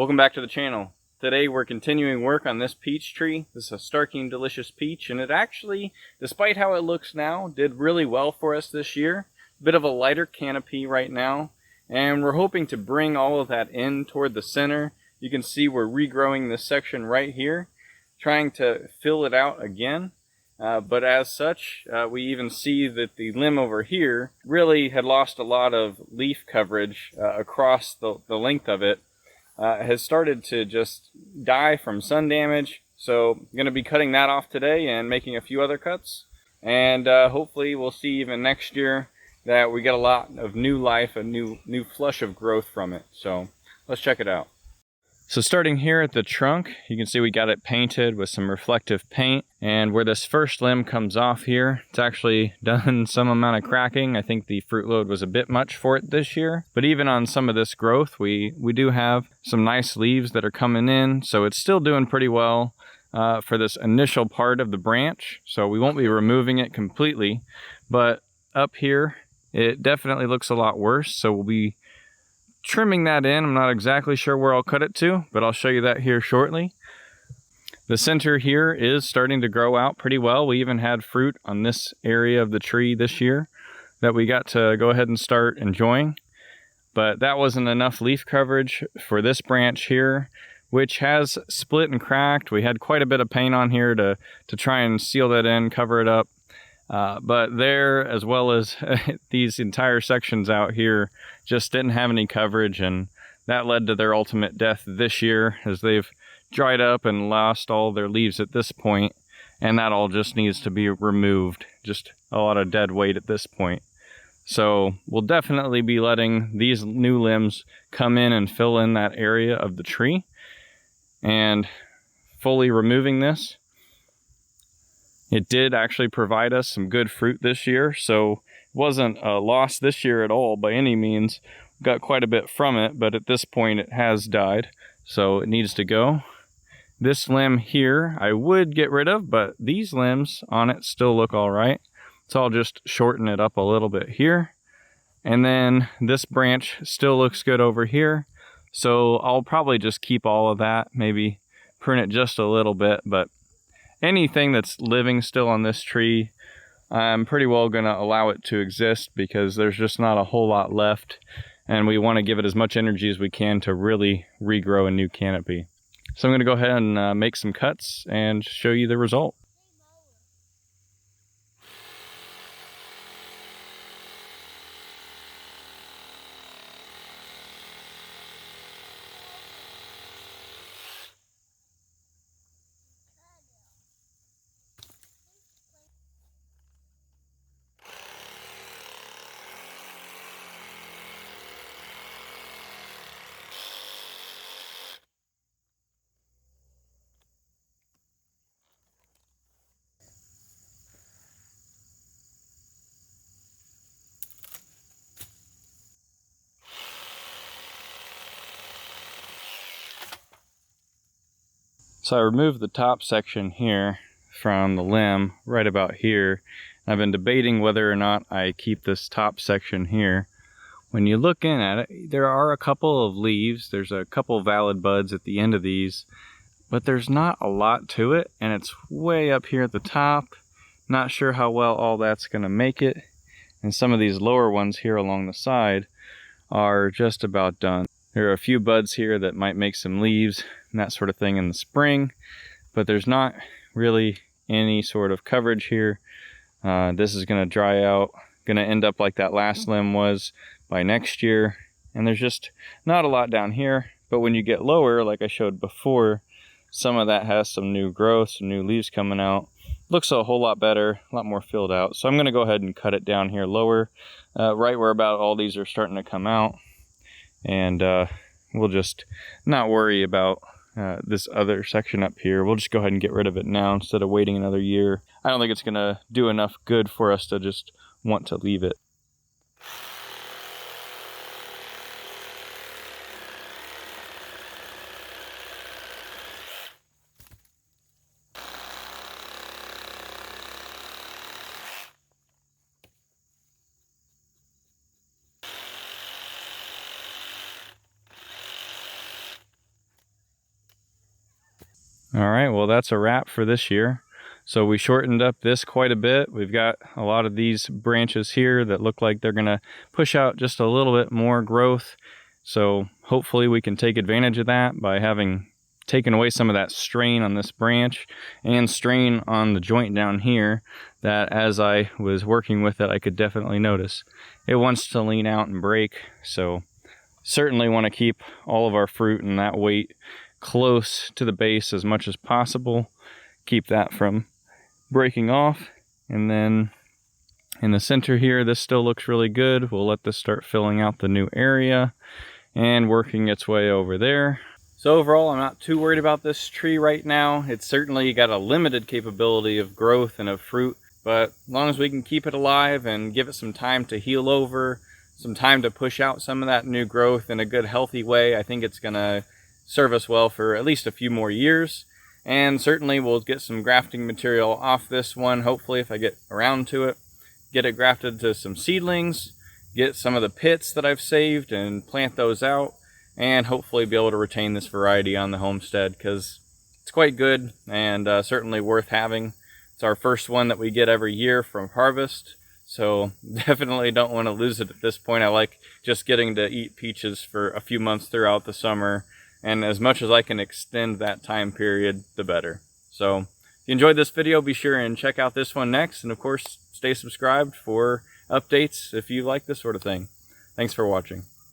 Welcome back to the channel. Today we're continuing work on this peach tree. This is a Starking Delicious Peach, and it actually, despite how it looks now, did really well for us this year. Bit of a lighter canopy right now, and we're hoping to bring all of that in toward the center. You can see we're regrowing this section right here, trying to fill it out again. But as such, we even see that the limb over here really had lost a lot of leaf coverage across the length of it. Has started to just die from sun damage. So I'm going to be cutting that off today and making a few other cuts. And hopefully we'll see even next year that we get a lot of new life, a new flush of growth from it. So let's check it out. So starting here at the trunk, you can see we got it painted with some reflective paint. And where this first limb comes off here, it's actually done some amount of cracking. I think the fruit load was a bit much for it this year. But even on some of this growth, we do have some nice leaves that are coming in. So it's still doing pretty well for this initial part of the branch. So we won't be removing it completely. But up here, it definitely looks a lot worse. So we'll be trimming that in. I'm not exactly sure where I'll cut it to, but I'll show you that here shortly. The center here is starting to grow out pretty well. We even had fruit on this area of the tree this year that we got to go ahead and start enjoying. But that wasn't enough leaf coverage for this branch here, which has split and cracked. We had quite a bit of paint on here to try and seal that in, cover it up. But there, as well as these entire sections out here, just didn't have any coverage, and that led to their ultimate death this year, as they've dried up and lost all their leaves at this point, and that all just needs to be removed. Just a lot of dead weight at this point. So we'll definitely be letting these new limbs come in and fill in that area of the tree, and fully removing this. It did actually provide us some good fruit this year, so it wasn't a loss this year at all by any means. We got quite a bit from it, but at this point it has died, so it needs to go. This limb here I would get rid of, but these limbs on it still look all right. So I'll just shorten it up a little bit here. And then this branch still looks good over here, so I'll probably just keep all of that, maybe prune it just a little bit, but anything that's living still on this tree, I'm pretty well going to allow it to exist because there's just not a whole lot left, and we want to give it as much energy as we can to really regrow a new canopy. So I'm going to go ahead and make some cuts and show you the result. So I removed the top section here from the limb right about here. I've been debating whether or not I keep this top section here. When you look in at it, there are a couple of leaves. There's a couple valid buds at the end of these, but there's not a lot to it, and it's way up here at the top. Not sure how well all that's going to make it. And some of these lower ones here along the side are just about done. There are a few buds here that might make some leaves and that sort of thing in the spring, but there's not really any sort of coverage here. This is going to dry out, going to end up like that last limb was by next year, and there's just not a lot down here. But when you get lower, like I showed before, some of that has some new growth, some new leaves coming out. Looks a whole lot better, a lot more filled out. So I'm going to go ahead and cut it down here lower, right where about all these are starting to come out. And we'll just not worry about this other section up here. We'll just go ahead and get rid of it now instead of waiting another year. I don't think it's going to do enough good for us to just want to leave it. All right, well, that's a wrap for this year. So we shortened up this quite a bit. We've got a lot of these branches here that look like they're gonna push out just a little bit more growth. So hopefully we can take advantage of that by having taken away some of that strain on this branch and strain on the joint down here that as I was working with it, I could definitely notice. It wants to lean out and break, so certainly want to keep all of our fruit and that weight close to the base as much as possible. Keep that from breaking off. And then in the center here, this still looks really good. We'll let this start filling out the new area and working its way over there. So overall, I'm not too worried about this tree right now. It's certainly got a limited capability of growth and of fruit, but as long as we can keep it alive and give it some time to heal over, some time to push out some of that new growth in a good, healthy way, I think it's gonna serve us well for at least a few more years. And certainly we'll get some grafting material off this one, hopefully, if I get around to it. Get it grafted to some seedlings, get some of the pits that I've saved and plant those out, and hopefully be able to retain this variety on the homestead because it's quite good and certainly worth having. It's our first one that we get every year from harvest, so definitely don't want to lose it at this point. I like just getting to eat peaches for a few months throughout the summer, and as much as I can extend that time period, the better. So if you enjoyed this video, be sure and check out this one next, and of course, stay subscribed for updates if you like this sort of thing. Thanks for watching.